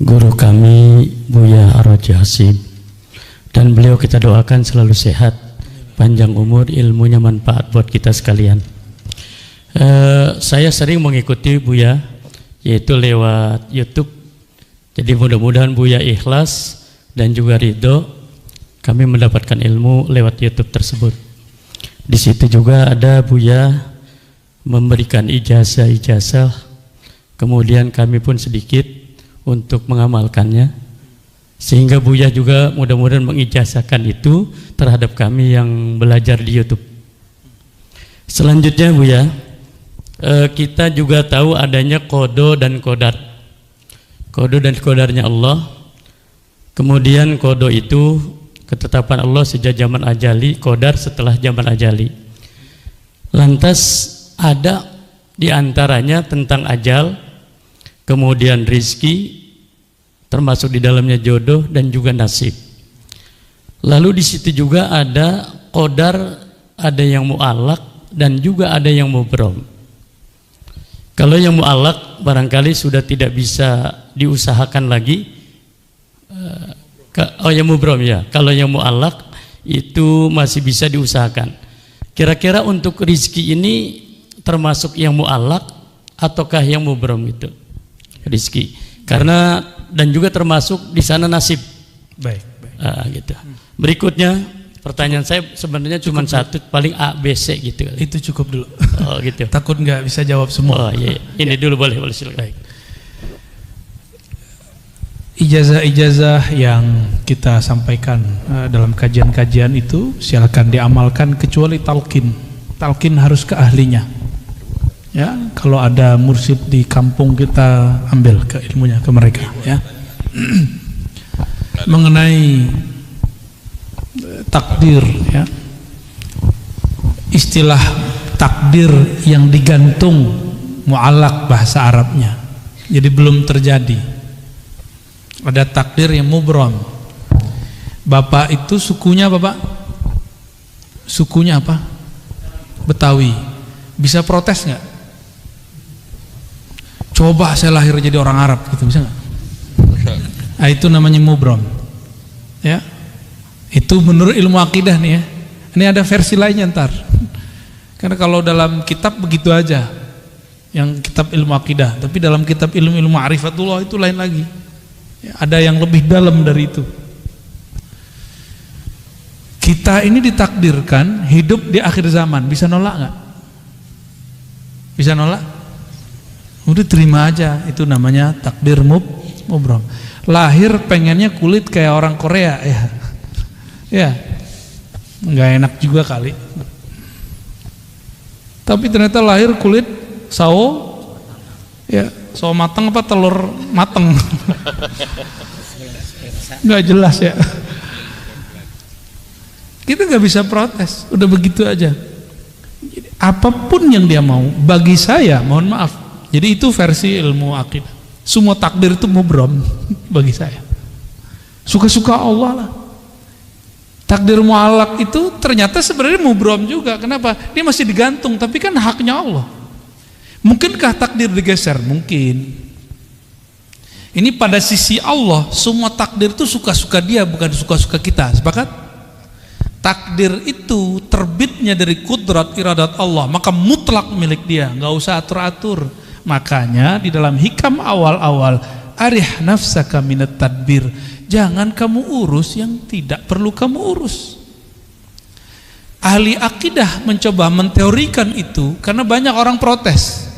guru kami Buya Ar-Raji Hasib, dan beliau kita doakan selalu sehat, panjang umur, ilmunya manfaat buat kita sekalian. Saya sering mengikuti Buya, yaitu lewat YouTube. Jadi mudah-mudahan Buya ikhlas dan juga ridho kami mendapatkan ilmu lewat YouTube tersebut. Di situ juga ada Buya memberikan ijazah-ijazah, kemudian kami pun sedikit untuk mengamalkannya, sehingga Buya juga mudah-mudahan mengijazahkan itu terhadap kami yang belajar di YouTube. Selanjutnya Buya, kita juga tahu adanya kodo dan kodar. Kodo dan kodarnya Allah. Kemudian kodo itu ketetapan Allah sejak zaman ajali, kodar setelah zaman ajali. Lantas ada diantaranya tentang ajal, kemudian rizki, termasuk di dalamnya jodoh dan juga nasib. Lalu di situ juga ada qadar, ada yang mu'allaq dan juga ada yang mubrom. Kalau yang mu'allaq barangkali sudah tidak bisa diusahakan lagi. Oh, yang mubrom ya. Kalau yang mu'allaq itu masih bisa diusahakan. Kira-kira untuk rizki ini termasuk yang mu'allaq ataukah yang mubrom itu rizki? Karena dan juga termasuk di sana nasib. Baik. Gitu. Berikutnya pertanyaan saya sebenarnya cuma satu, paling A, B, C gitu. Itu cukup dulu. Oh gitu. Takut nggak bisa jawab semua. Oh iya. Ini dulu boleh silakan. Baik. Ijazah-ijazah yang kita sampaikan dalam kajian-kajian itu silakan diamalkan kecuali talqin. Talqin harus ke ahlinya. Ya, kalau ada mursyid di kampung kita ambil ke ilmunya ke mereka. Ya. Mengenai takdir, ya, istilah takdir yang digantung mu'allaq bahasa Arabnya, jadi belum terjadi. Ada takdir yang mubram. Bapak itu sukunya apa, Pak? Sukunya apa? Betawi. Bisa protes nggak? Coba saya lahir jadi orang Arab gitu, bisa nggak? Nah, itu namanya mubram. Ya, itu menurut ilmu akidah nih ya. Ini ada versi lainnya ntar. Karena kalau dalam kitab begitu aja, yang kitab ilmu akidah. Tapi dalam kitab ilmu ma'rifatullah itu lain lagi. Ya, ada yang lebih dalam dari itu. Kita ini ditakdirkan hidup di akhir zaman. Bisa nolak nggak? Bisa nolak? Udah terima aja. Itu namanya takdir mubram. Lahir pengennya kulit kayak orang Korea, ya. Ya, nggak enak juga kali. Tapi ternyata lahir kulit sawo, ya, sawo mateng apa telur mateng. Nggak jelas ya. Kita nggak bisa protes, udah begitu aja. Jadi, apapun yang dia mau, bagi saya, mohon maaf. Jadi itu versi ilmu akidah. Semua takdir itu mubram bagi saya. Suka-suka Allah lah. Takdir mu'allaq itu ternyata sebenarnya mubram juga. Kenapa? Dia masih digantung, tapi kan haknya Allah. Mungkinkah takdir digeser? Mungkin. Ini pada sisi Allah, semua takdir itu suka-suka dia, bukan suka-suka kita. Sepakat? Takdir itu terbitnya dari kudrat iradat Allah, maka mutlak milik dia, nggak usah atur-atur. Makanya di dalam hikam awal-awal, arih nafsaka minat tadbir, jangan kamu urus yang tidak perlu kamu urus. Ahli akidah mencoba menteorikan itu karena banyak orang protes.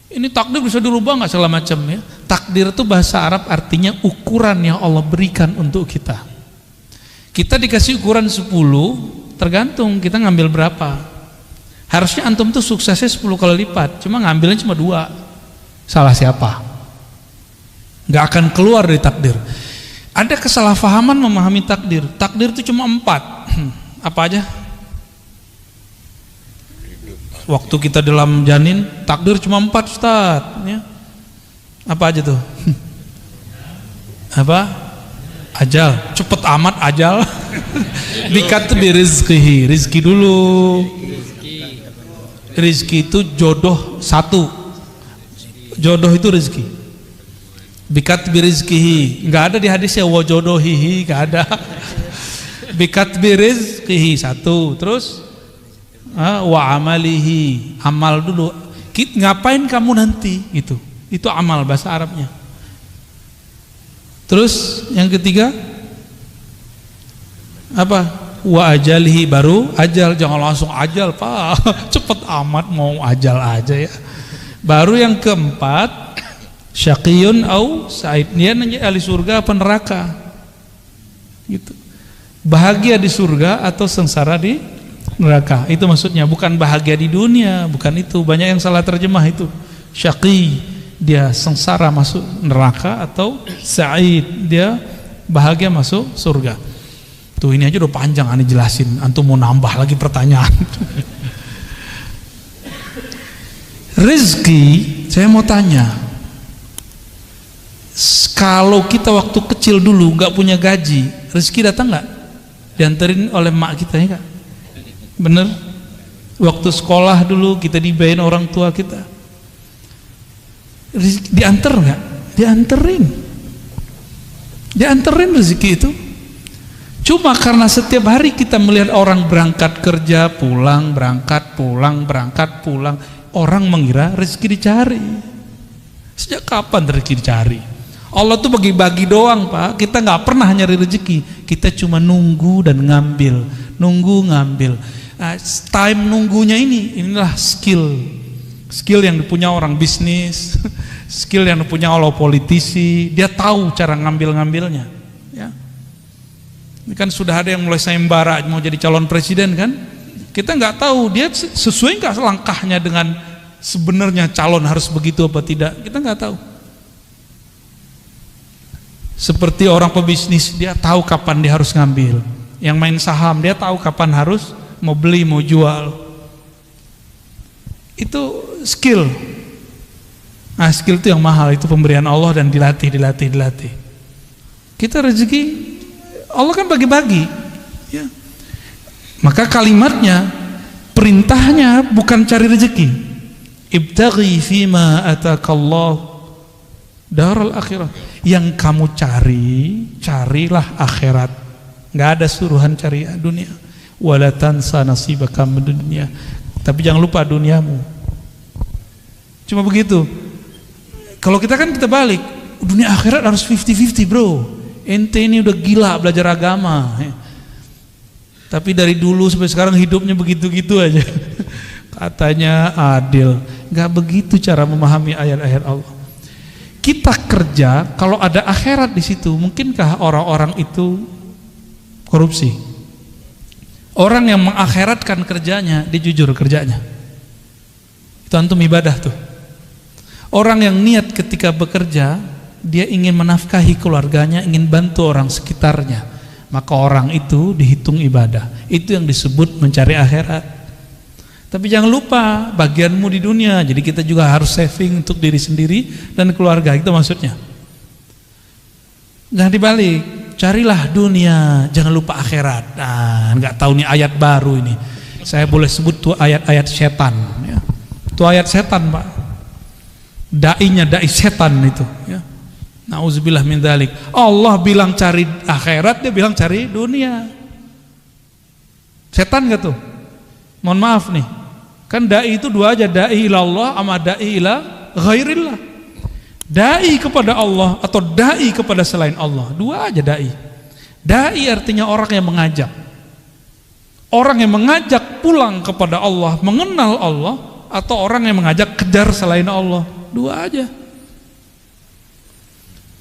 Ini takdir bisa dirubah nggak segala macam ya. Takdir itu bahasa Arab artinya ukuran yang Allah berikan untuk kita. Kita dikasih ukuran 10, tergantung kita ngambil berapa. Harusnya antum tuh suksesnya 10 kali lipat, cuma ngambilnya cuma 2. Salah siapa? Nggak akan keluar dari takdir. Ada kesalahpahaman memahami takdir. Takdir itu cuma 4. Apa aja? Waktu kita dalam janin, takdir cuma 4, Ustaz, ya. Apa aja tuh? Apa? Ajal. Cepet amat ajal. Dikatbi rizqihi, rizki dulu. Rizki itu jodoh 1. Jodoh itu rizki. Bikatbi rizqihi, nggak ada di hadisnya wa jodohihi, nggak ada. Bikatbi rizqihi 1. Terus wa amalihi, amal dulu. Ngapain kamu nanti gitu. Itu amal bahasa Arabnya. Terus yang ketiga apa? Wa ajalihi, baru ajal. Jangan langsung ajal, Pak. Cepet amat mau ajal aja ya. Baru yang keempat, syaqiyun au sa'id. Dia nanya ahli surga apa neraka. Gitu. Bahagia di surga atau sengsara di neraka. Itu maksudnya, bukan bahagia di dunia, bukan itu. Banyak yang salah terjemah itu. Syaqi, dia sengsara masuk neraka, atau sa'id, dia bahagia masuk surga. Tuh ini aja udah panjang aneh jelasin. Antum mau nambah lagi pertanyaan. Rezeki, saya mau tanya. Kalau kita waktu kecil dulu nggak punya gaji, rezeki datang nggak? Dianterin oleh mak kita ya Kak? Bener? Waktu sekolah dulu kita dibayarin orang tua kita. Dianter nggak? Dianterin. Dianterin rezeki itu. Cuma karena setiap hari kita melihat orang berangkat kerja, pulang, berangkat, pulang, berangkat, pulang, orang mengira rezeki dicari. Sejak kapan rezeki dicari? Allah tuh bagi-bagi doang, Pak. Kita nggak pernah nyari rezeki, kita cuma nunggu dan ngambil, nunggu ngambil. Nah, time nunggunya inilah skill yang dipunya orang bisnis, skill yang dipunya oleh politisi. Dia tahu cara ngambilnya. Ya. Ini kan sudah ada yang mulai sayembara mau jadi calon presiden kan? Kita nggak tahu dia sesuai nggak langkahnya dengan sebenarnya calon harus begitu apa tidak. Kita nggak tahu. Seperti orang pebisnis, dia tahu kapan dia harus ngambil. Yang main saham, dia tahu kapan harus mau beli, mau jual. Itu skill. Nah, skill itu yang mahal, itu pemberian Allah dan dilatih. Kita rezeki, Allah kan bagi-bagi. Ya. Maka kalimatnya, perintahnya bukan cari rezeki. Ibtaghi fima atakallah daral akhirat. Yang kamu carilah akhirat. Nggak ada suruhan cari dunia. Wala tansa nasibaka minad dunya. Tapi jangan lupa duniamu. Cuma begitu. Kalau kita balik, dunia akhirat harus 50-50, bro. Ente ini udah gila belajar agama. Tapi dari dulu sampai sekarang hidupnya begitu-gitu aja. Katanya adil. Nggak begitu cara memahami ayat-ayat Allah. Kita kerja, kalau ada akhirat di situ, mungkinkah orang-orang itu korupsi? Orang yang mengakhiratkan kerjanya, dia jujur kerjanya. Itu antum ibadah tuh. Orang yang niat ketika bekerja, dia ingin menafkahi keluarganya, ingin bantu orang sekitarnya, maka orang itu dihitung ibadah. Itu yang disebut mencari akhirat. Tapi jangan lupa bagianmu di dunia. Jadi kita juga harus saving untuk diri sendiri dan keluarga. Itu maksudnya. Jangan dibalik. Carilah dunia, jangan lupa akhirat. Nah, nggak tahu nih ayat baru ini. Saya boleh sebut tuh ayat-ayat setan. Ya. Itu ayat setan, Pak. Dai setan itu. Ya. Nauzubillah min dzalik. Allah bilang cari akhirat, dia bilang cari dunia. Setan nggak tuh? Mohon maaf nih. Kan dai itu dua aja, dai ilallah sama dai ila ghairillah. Dai kepada Allah atau dai kepada selain Allah, dua aja dai. Dai artinya orang yang mengajak. Orang yang mengajak pulang kepada Allah, mengenal Allah, atau orang yang mengajak kejar selain Allah, dua aja.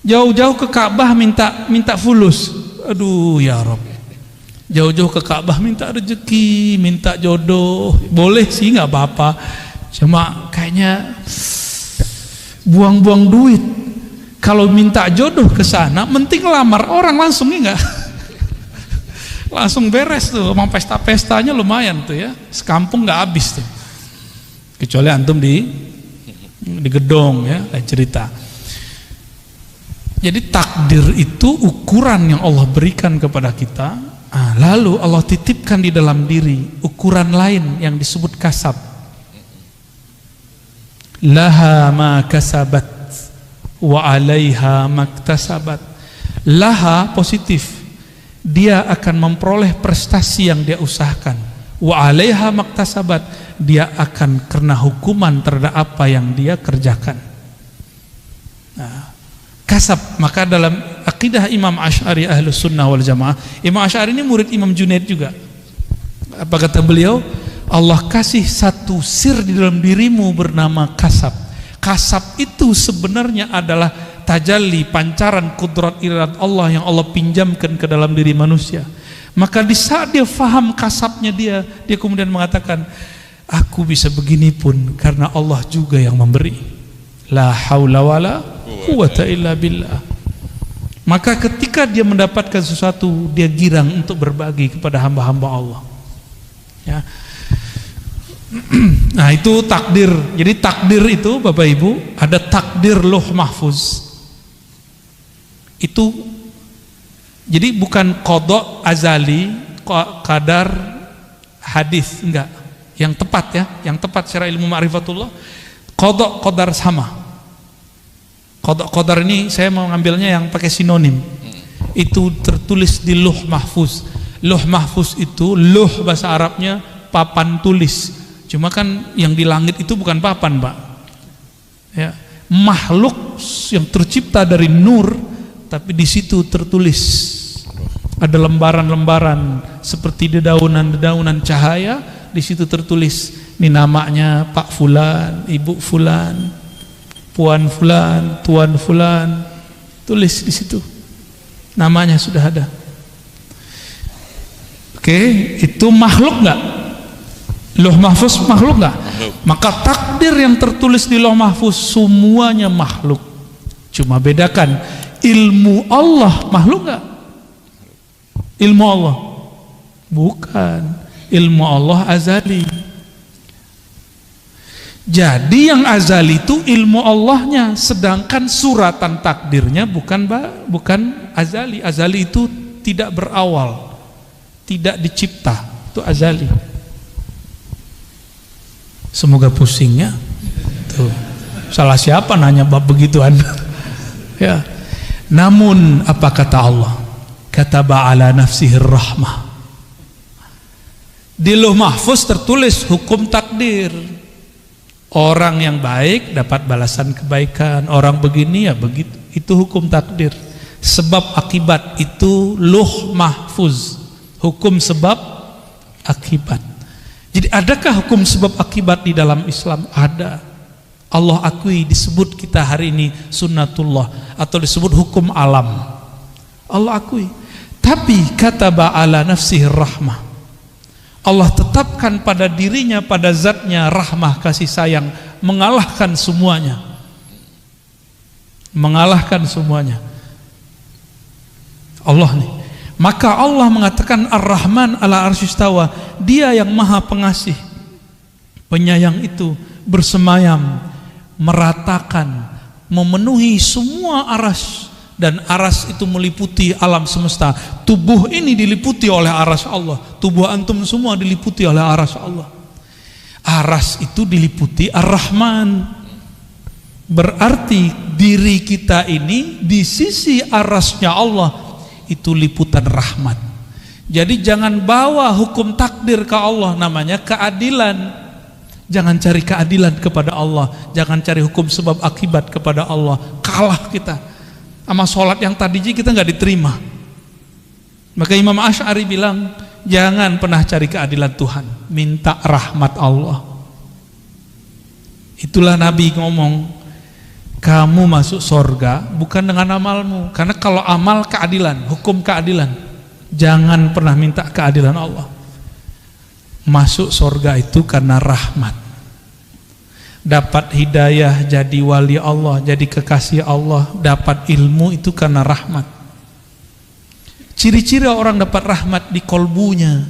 Jauh-jauh ke Ka'bah minta fulus. Aduh ya Rabb. Jauh-jauh ke Ka'bah minta rezeki, minta jodoh, boleh sih nggak apa-apa. Cuma kayaknya buang-buang duit. Kalau minta jodoh ke sana, mending lamar orang langsung ya nggak? Langsung beres tuh, mau pesta-pestanya lumayan tuh ya, sekampung nggak habis tuh. Kecuali antum di gedong ya, lain cerita. Jadi takdir itu ukuran yang Allah berikan kepada kita. Lalu Allah titipkan di dalam diri ukuran lain yang disebut kasab. Laha ma kasabat wa 'alaiha maktasabat. Laha positif, dia akan memperoleh prestasi yang dia usahakan. Wa 'alaiha maktasabat, dia akan kena hukuman terhadap apa yang dia kerjakan. Nah, kasab. Maka dalam akidah Imam Asy'ari Ahlus Sunnah wal Jamaah, Imam Asy'ari ini murid Imam Junaid juga. Apa kata beliau? Allah kasih satu sir di dalam dirimu bernama kasab. Kasab itu sebenarnya adalah tajalli, pancaran kudrat iradat Allah yang Allah pinjamkan ke dalam diri manusia. Maka di saat dia faham kasabnya dia kemudian mengatakan, aku bisa begini pun karena Allah juga yang memberi. La haula wala quwwata illa billah. Maka ketika dia mendapatkan sesuatu, dia girang untuk berbagi kepada hamba-hamba Allah. Ya. Nah itu takdir. Jadi takdir itu Bapak Ibu, ada takdir Lauh Mahfuz. Itu jadi bukan qada azali, qadar hadis, enggak. Yang tepat ya, yang tepat secara ilmu ma'rifatullah, qada qadar sama. Qada qadar ini saya mau ngambilnya yang pakai sinonim. Itu tertulis di Lauh Mahfuz. Lauh Mahfuz itu lauh bahasa Arabnya papan tulis. Cuma kan yang di langit itu bukan papan, Pak. Ya, makhluk yang tercipta dari nur, tapi di situ tertulis ada lembaran-lembaran seperti dedaunan-dedaunan cahaya. Di situ tertulis, ini namanya Pak Fulan, Ibu Fulan, Puan Fulan, Tuan Fulan. Tulis di situ, namanya sudah ada. Oke, itu makhluk nggak? Lauh Mahfuz makhluk nggak? Maka takdir yang tertulis di Lauh Mahfuz semuanya makhluk. Cuma bedakan, ilmu Allah makhluk nggak? Ilmu Allah bukan, ilmu Allah azali. Jadi yang azali itu ilmu Allahnya, sedangkan suratan takdirnya bukan azali. Azali itu tidak berawal, tidak dicipta, itu azali. Semoga pusingnya. Tuh, salah siapa nanya bab begituan? Ya. Namun apa kata Allah? Kataba ala nafsihi rahmah. Di Lauh Mahfuz tertulis hukum takdir. Orang yang baik dapat balasan kebaikan, orang begini ya begitu. Itu hukum takdir. Sebab akibat itu Lauh Mahfuz. Hukum sebab akibat. Jadi adakah hukum sebab akibat di dalam Islam? Ada. Allah akui, disebut kita hari ini sunnatullah atau disebut hukum alam. Allah akui. Tapi kataba ala nafsihi rahmah. Allah tetapkan pada dirinya, pada zatnya rahmah, kasih sayang, mengalahkan semuanya. Mengalahkan semuanya. Allah nih. Maka Allah mengatakan Ar-Rahman ala arsyistawa, Dia yang maha pengasih, penyayang itu bersemayam, meratakan, memenuhi semua aras. Dan aras itu meliputi alam semesta. Tubuh ini diliputi oleh aras Allah. Tubuh antum semua diliputi oleh aras Allah. Aras itu diliputi Ar-Rahman. Berarti diri kita ini di sisi arasnya Allah itu liputan rahmat. Jadi jangan bawa hukum takdir ke Allah, namanya keadilan. Jangan cari keadilan kepada Allah, jangan cari hukum sebab akibat kepada Allah. Kalah kita. Sama sholat yang tadi kita nggak diterima. Maka Imam Asy'ari bilang, jangan pernah cari keadilan Tuhan, minta rahmat Allah. Itulah Nabi ngomong, kamu masuk sorga bukan dengan amalmu. Karena kalau amal keadilan, hukum keadilan, jangan pernah minta keadilan Allah. Masuk sorga itu karena rahmat. Dapat hidayah, jadi wali Allah, jadi kekasih Allah, dapat ilmu itu karena rahmat. Ciri-ciri orang dapat rahmat di kolbunya,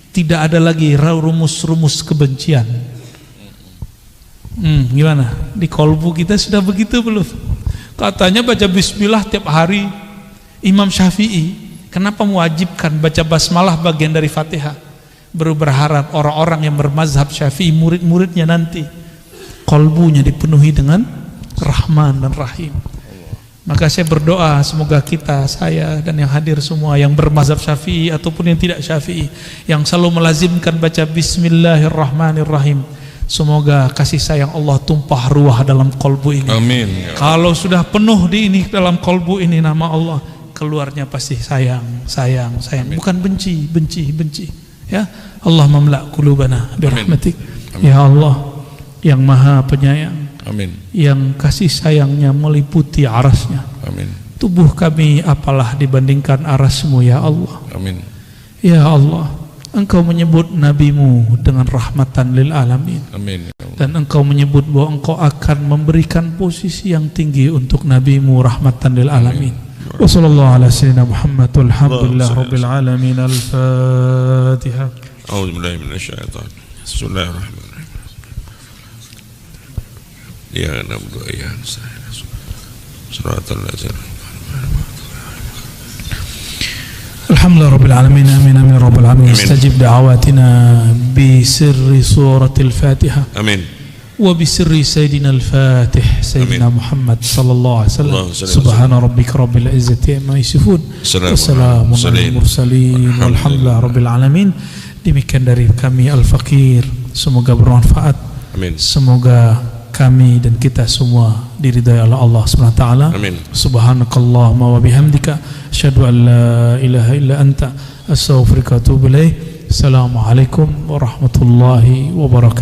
tidak ada lagi rumus-rumus kebencian. Gimana? Di kolbu kita sudah begitu belum? Katanya baca bismillah tiap hari. Imam Syafi'i, kenapa mewajibkan baca basmalah bagian dari Fatihah? Baru berharap orang-orang yang bermazhab Syafi'i, murid-muridnya nanti kolbunya dipenuhi dengan Rahman dan Rahim. Maka saya berdoa semoga kita, saya dan yang hadir semua yang bermazhab Syafi'i ataupun yang tidak Syafi'i, yang selalu melazimkan baca Bismillahirrahmanirrahim, semoga kasih sayang Allah tumpah ruah dalam kolbu ini. Amin. Kalau sudah penuh di ini, dalam kolbu ini nama Allah, keluarnya pasti sayang, sayang, sayang. Bukan benci, benci, benci. Ya, Allah mamla' qulubana birahmatik. Ya Allah yang maha penyayang, amin, yang kasih sayangnya meliputi arasnya, amin. Tubuh kami apalah dibandingkan arasmu ya Allah, amin. Ya Allah, Engkau menyebut nabimu dengan rahmatan lil alamin, amin. Dan Engkau menyebut bahwa Engkau akan memberikan posisi yang tinggi untuk nabimu rahmatan lil alamin. Wa sallallahu ala sayyidina Muhammad walhamdulillah rabbil alamin. Al-Fatihah. A'udzubillahi minasyaitan. Bismillahirrahmanirrahim. Ya na'budu wa iyyaka nasta'in. Shiratal ladzina Alhamdulillah rabbil alamin. Amin amin rabbil alamin. Istajib da'awatina bi sirri suratil Fatihah. Amin. Wa bi sirri sayyidina al-Fatih Sayyidina Muhammad sallallahu alaihi wasallam. Subhana rabbika rabbil izzati amma yasifun. Wassalamun alal mursalin. Walhamdulillah rabbil alamin. Demikian dari kami Al-Fakir. Semoga bermanfaat. Amin. Semoga kami dan kita semua diridhai oleh Allah Subhanahu wa taala. Amin. Subhanakallahumma wa bihamdika asyhadu an la ilaha illa anta astaghfiruka wa atubu ilaik. Assalamualaikum warahmatullahi wabarakatuh.